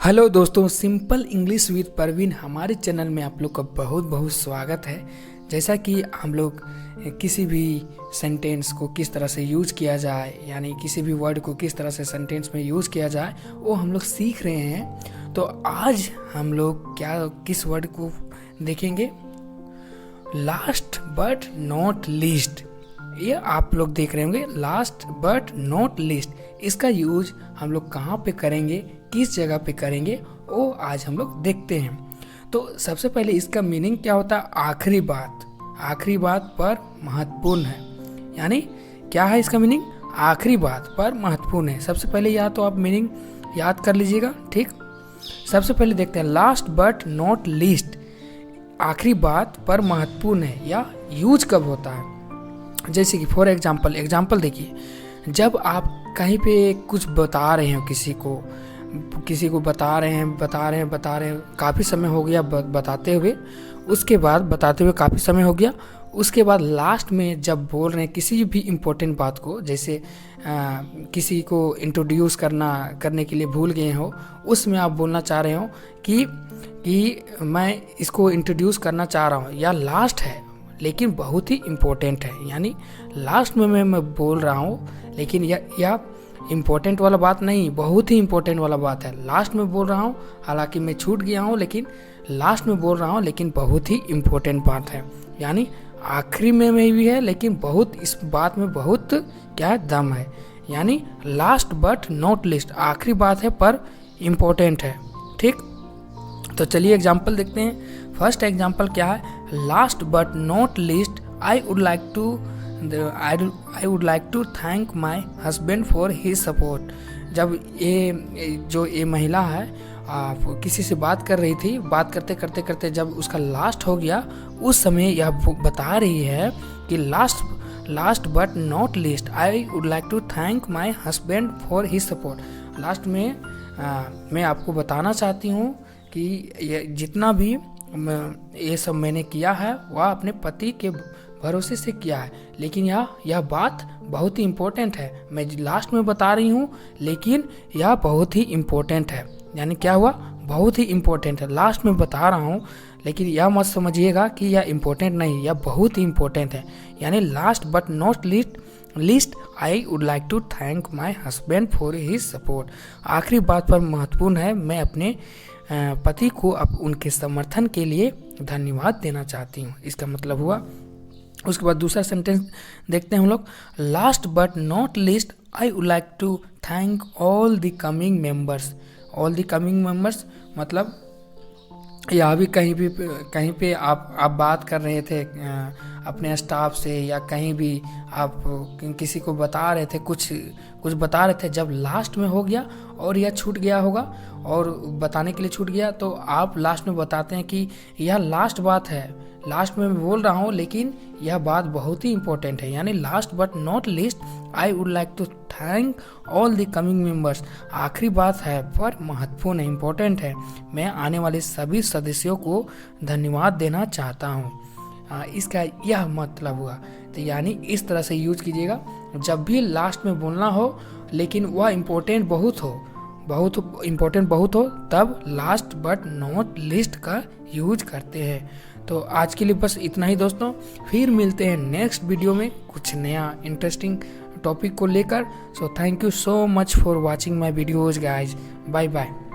Hello दोस्तों, simple English with Parveen हमारे channel में आप लोग का बहुत बहुत स्वागत है। जैसा कि हम लोग किसी भी सेंटेंस को किस तरह से यूज किया जाए, यानी किसी भी वर्ड को किस तरह से सेंटेंस में यूज किया जाए, वो हम लोग सीख रहे हैं। तो आज हम लोग किस वर्ड को देखेंगे? Last but not least. ये आप लोग देख रहे होंगे, लास्ट बट नॉट लीस्ट। इसका यूज हम लोग कहाँ पे करेंगे, किस जगह पे करेंगे, वो आज हम लोग देखते हैं। तो सबसे पहले इसका मीनिंग क्या होता है? आखिरी बात पर महत्वपूर्ण है। यानी क्या है इसका मीनिंग? आखिरी बात पर महत्वपूर्ण है। सबसे पहले या तो आप मीनिंग याद कर लीजिएगा, ठीक। सबसे पहले देखते हैं, लास्ट बट नॉट लीस्ट, आखिरी बात पर महत्वपूर्ण है, या यूज कब होता है? जैसे कि फॉर एग्जाम्पल देखिए, जब आप कहीं पे कुछ बता रहे हो, किसी को बता रहे हैं, काफ़ी समय हो गया बताते हुए काफ़ी समय हो गया, उसके बाद लास्ट में जब बोल रहे हैं किसी भी इम्पोर्टेंट बात को, जैसे किसी को इंट्रोड्यूस करने के लिए भूल गए हो, उसमें आप बोलना चाह रहे हो कि मैं इसको इंट्रोड्यूस करना चाह रहा हूँ, या लास्ट है लेकिन बहुत ही इम्पोर्टेंट है। यानी लास्ट में मैं बोल रहा हूँ, लेकिन यह इम्पोर्टेंट वाला बात नहीं, बहुत ही इम्पोर्टेंट वाला बात है। लास्ट में बोल रहा हूँ, हालांकि मैं छूट गया हूँ, लेकिन लास्ट में बोल रहा हूँ, लेकिन बहुत ही इम्पोर्टेंट बात है। यानी आखिरी में भी है, लेकिन बहुत इस बात में बहुत क्या दम है। यानी लास्ट बट नॉट लीस्ट, आखिरी बात है पर इम्पोर्टेंट है, ठीक। तो चलिए एग्जाम्पल देखते हैं। फर्स्ट एग्जाम्पल क्या है? Last but not least, I would like to thank my husband for his support. जब ये महिला है, किसी से बात कर रही थी, बात करते जब उसका लास्ट हो गया, उस समय यह बता रही है कि last but not least, I would like to thank my husband for his support. लास्ट में मैं आपको बताना चाहती हूँ कि ये जितना भी ये सब मैंने किया है वह अपने पति के भरोसे से किया है, लेकिन यह बात बहुत ही इम्पोर्टेंट है। मैं लास्ट में बता रही हूँ, लेकिन यह बहुत ही इम्पोर्टेंट है। यानी क्या हुआ? बहुत ही इम्पोर्टेंट है। लास्ट में बता रहा हूँ, लेकिन यह मत समझिएगा कि यह इम्पोर्टेंट नहीं, यह बहुत ही इम्पोर्टेंट है। यानी last but not least, I would like to thank my husband for his support. आखिरी बात पर महत्वपूर्ण है, मैं अपने पति को उनके समर्थन के लिए धन्यवाद देना चाहती हूँ, इसका मतलब हुआ। उसके बाद दूसरा सेंटेंस देखते हैं हम लोग। Last but not least, I would like to thank all the coming members. मतलब या भी कहीं पे आप बात कर रहे थे अपने स्टाफ से, या कहीं भी आप किसी को बता रहे थे, कुछ बता रहे थे, जब लास्ट में हो गया और यह छूट गया होगा और बताने के लिए छूट गया, तो आप लास्ट में बताते हैं कि यह लास्ट बात है, लास्ट में मैं बोल रहा हूँ, लेकिन यह बात बहुत ही इंपॉर्टेंट है। यानी last but not least, I would like to thank all the coming members. आखिरी बात है पर महत्वपूर्ण है, इम्पोर्टेंट है। मैं आने वाले सभी सदस्यों को धन्यवाद देना चाहता हूँ। इसका यह मतलब हुआ। तो यानी इस तरह से यूज कीजिएगा जब भी लास्ट में बोलना हो, लेकिन वह इम्पोर्टेंट बहुत हो, तब लास्ट बट नॉट लिस्ट का यूज करते हैं। तो आज के लिए बस इतना ही दोस्तों, फिर मिलते हैं नेक्स्ट वीडियो में कुछ नया इंटरेस्टिंग टॉपिक को लेकर। So thank you so much for watching my videos guys. Bye bye.